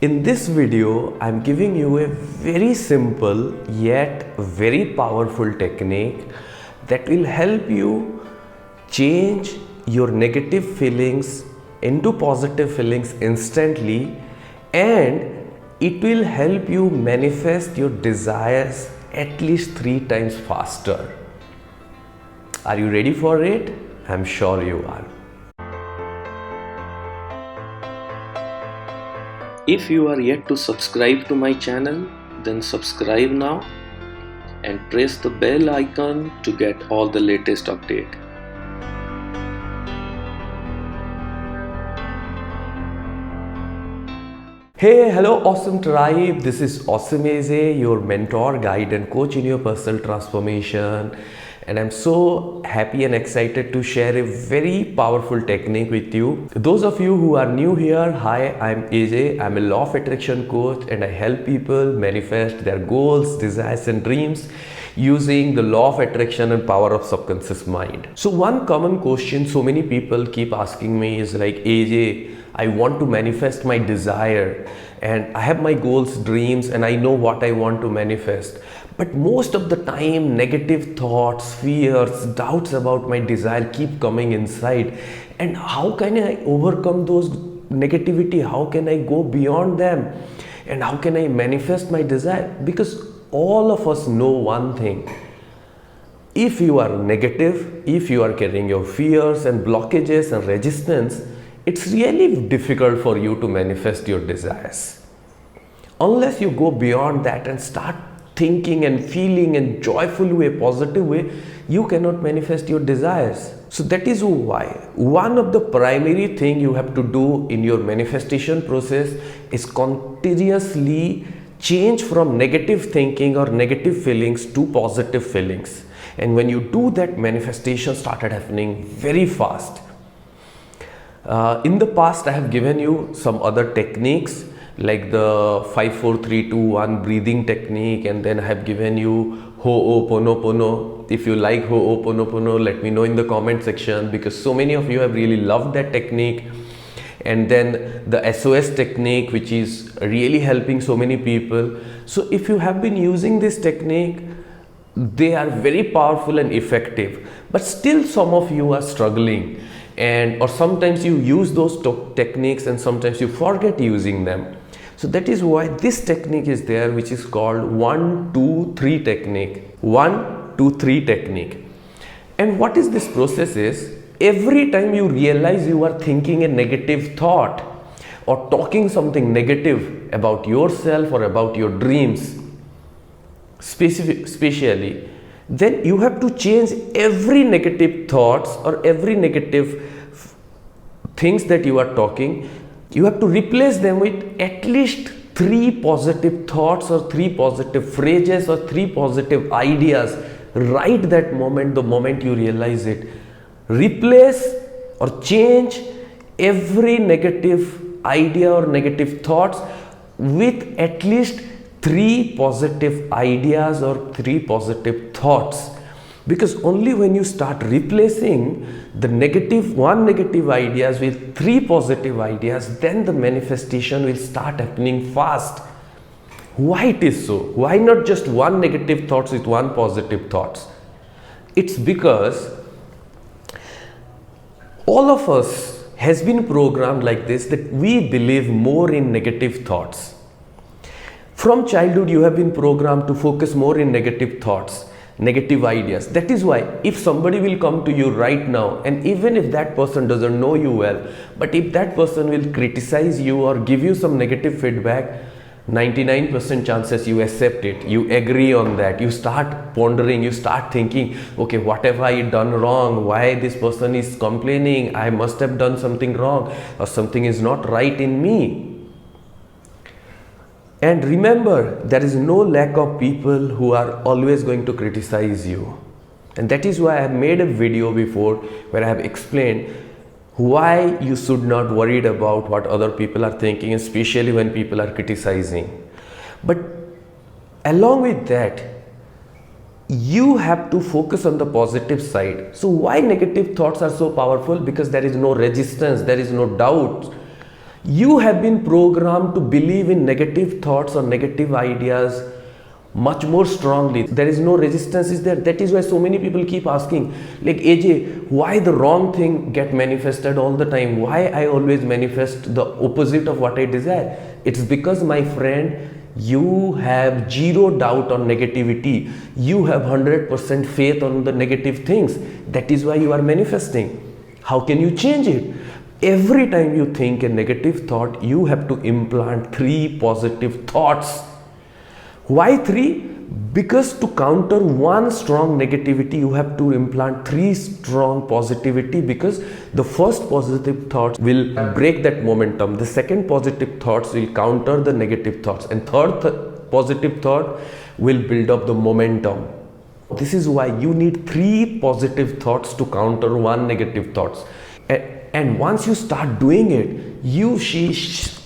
In this video, I'm giving you a very simple yet very powerful technique that will help you change your negative feelings into positive feelings instantly, and it will help you manifest your desires at least 3 times faster. Are you ready for it? I'm sure you are. If you are yet to subscribe to my channel, then subscribe now and press the bell icon to get all the latest update. Hey, hello awesome tribe. This is Awesome Eze, your mentor, guide and coach in your personal transformation. And I'm so happy and excited to share a very powerful technique with you. Those of you who are new here, hi, I'm AJ. I'm a law of attraction coach and I help people manifest their goals, desires and dreams using the law of attraction and power of subconscious mind. So one common question so many people keep asking me is like, AJ, I want to manifest my desire and I have my goals, dreams, and I know what I want to manifest. But most of the time, negative thoughts, fears, doubts about my desire keep coming inside. And how can I overcome those negativity? How can I go beyond them? And how can I manifest my desire? Because all of us know one thing. If you are negative, if you are carrying your fears and blockages and resistance, it's really difficult for you to manifest your desires. Unless you go beyond that and start thinking and feeling in joyful way, positive way, you cannot manifest your desires. So that is why one of the primary thing you have to do in your manifestation process is continuously change from negative thinking or negative feelings to positive feelings. And when you do that, manifestation started happening very fast. In the past, I have given you some other techniques like the 5-4-3-2-1 breathing technique, and then I have given you Ho'oponopono. If you like Ho'oponopono, let me know in the comment section, because so many of you have really loved that technique. And then the SOS technique, which is really helping so many people. So if you have been using this technique, they are very powerful and effective, but still some of you are struggling, and or sometimes you use those techniques and sometimes you forget using them. So that is why this technique is there, which is called 1-2-3 technique. 1-2-3 technique. And what is this process is, every time you realize you are thinking a negative thought or talking something negative about yourself or about your dreams, especially, then you have to change every negative thoughts or every negative things that you are talking. You have to replace them with at least 3 positive thoughts or 3 positive phrases or 3 positive ideas right that moment, the moment you realize it. Replace or change every negative idea or negative thoughts with at least 3 positive ideas or 3 positive thoughts. Because only when you start replacing the negative ideas with 3 positive ideas, then the manifestation will start happening fast. Why it is so? Why not just 1 negative thoughts with 1 positive thoughts? It's because all of us has been programmed like this, that we believe more in negative thoughts. From childhood, you have been programmed to focus more in negative thoughts, negative ideas. That is why if somebody will come to you right now, and even if that person doesn't know you well, but if that person will criticize you or give you some negative feedback, 99% chances you accept it, you agree on that, you start pondering, you start thinking, okay, what have I done wrong, why this person is complaining, I must have done something wrong, or something is not right in me. And remember, there is no lack of people who are always going to criticize you. And that is why I have made a video before where I have explained why you should not worry about what other people are thinking, especially when people are criticizing. But along with that, you have to focus on the positive side. So why negative thoughts are so powerful? Because there is no resistance, there is no doubt. You have been programmed to believe in negative thoughts or negative ideas much more strongly. There is no resistance is there. That is why so many people keep asking, like, AJ, why the wrong thing get manifested all the time? Why I always manifest the opposite of what I desire? It's because, my friend, you have zero doubt on negativity. You have 100% faith on the negative things. That is why you are manifesting. How can you change it? Every time you think a negative thought, you have to implant 3 positive thoughts. Why 3? Because to counter one strong negativity, you have to implant 3 strong positivity, because the first positive thoughts will break that momentum. The second positive thoughts will counter the negative thoughts, and third positive thought will build up the momentum. This is why you need 3 positive thoughts to counter one negative thoughts. And once you start doing it, you see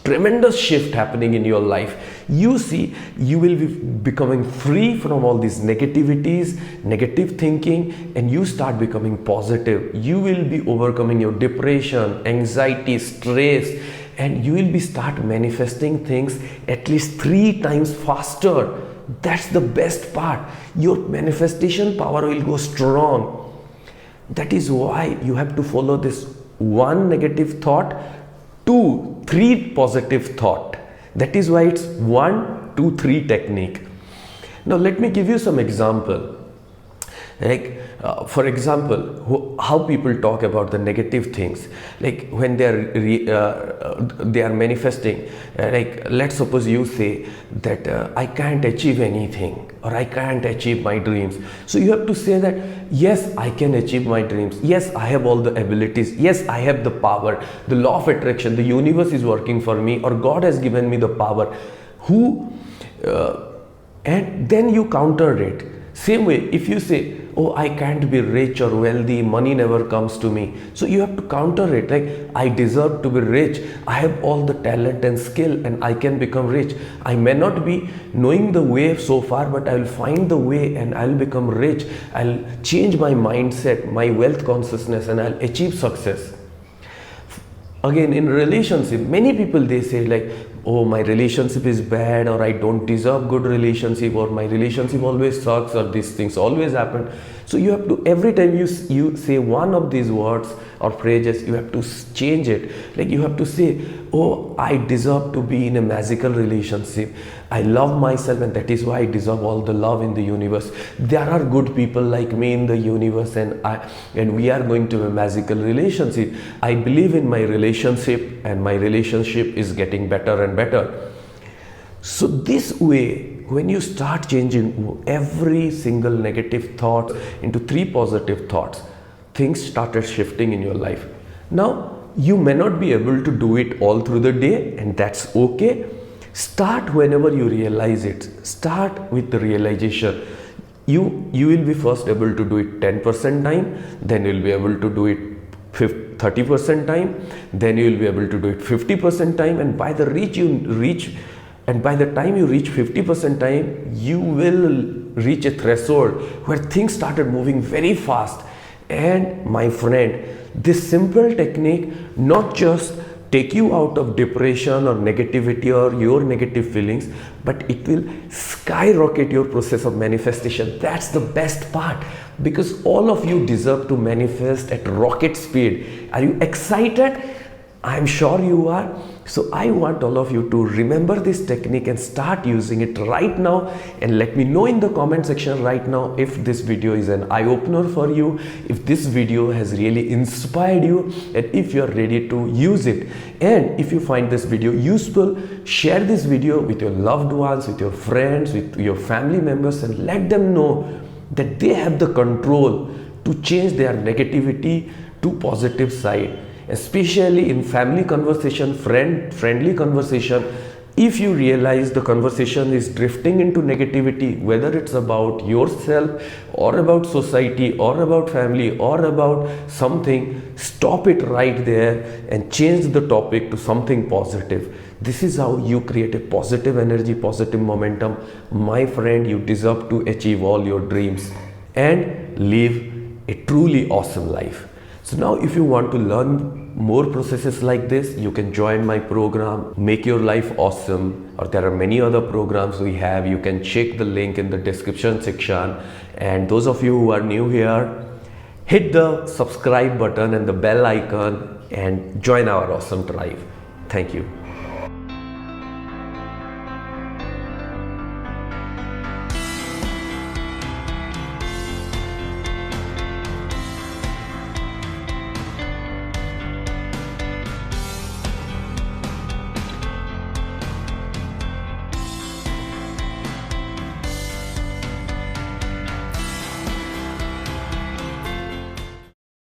tremendous shift happening in your life. You see, you will be becoming free from all these negativities, negative thinking, and you start becoming positive. You will be overcoming your depression, anxiety, stress, and you will be start manifesting things at least 3 times faster. That's the best part. Your manifestation power will go strong. That is why you have to follow this 1 negative thought, 2, 3 positive thought. That is why it's 1, 2, 3 technique. Now let me give you some example. Like for example, how people talk about the negative things, like when they are manifesting, like let's suppose you say that I can't achieve anything, or I can't achieve my dreams. So you have to say that, yes, I can achieve my dreams. Yes, I have all the abilities. Yes, I have the power. The law of attraction, the universe is working for me, or God has given me the power. And then you counter it. Same way, if you say, oh, I can't be rich or wealthy, money never comes to me. So you have to counter it, like, I deserve to be rich. I have all the talent and skill, and I can become rich. I may not be knowing the way so far, but I will find the way and I'll become rich. I'll change my mindset, my wealth consciousness, and I'll achieve success. Again, in relationship, many people, they say like, oh, my relationship is bad, or I don't deserve good relationship, or my relationship always sucks, or these things always happen. So you have to, every time you say one of these words or phrases, you have to change it. Like you have to say, oh, I deserve to be in a magical relationship. I love myself, and that is why I deserve all the love in the universe. There are good people like me in the universe, and we are going to have a magical relationship. I believe in my relationship, and my relationship is getting better and better. So this way, when you start changing every single negative thought into 3 positive thoughts, things started shifting in your life. Now, you may not be able to do it all through the day, and that's okay. Start whenever you realize it. Start with the realization. You will be first able to do it 10% time, then you will be able to do it 30% time, then you will be able to do it 50% time, and by the time you reach 50% time, you will reach a threshold where things started moving very fast. And my friend, this simple technique not just take you out of depression or negativity or your negative feelings, but it will skyrocket your process of manifestation. That's the best part, because all of you deserve to manifest at rocket speed. Are you excited? I'm sure you are. So I want all of you to remember this technique and start using it right now, and let me know in the comment section right now if this video is an eye-opener for you, if this video has really inspired you, and if you're ready to use it. And if you find this video useful, share this video with your loved ones, with your friends, with your family members, and let them know that they have the control to change their negativity to positive side. Especially in family conversation, friendly conversation, if you realize the conversation is drifting into negativity, whether it's about yourself or about society or about family or about something, stop it right there and change the topic to something positive. This is how you create a positive energy, positive momentum. My friend, you deserve to achieve all your dreams and live a truly awesome life. So now if you want to learn more processes like this, you can join my program, Make Your Life Awesome, or there are many other programs we have. You can check the link in the description section. And those of you who are new here, hit the subscribe button and the bell icon and join our awesome tribe. Thank you.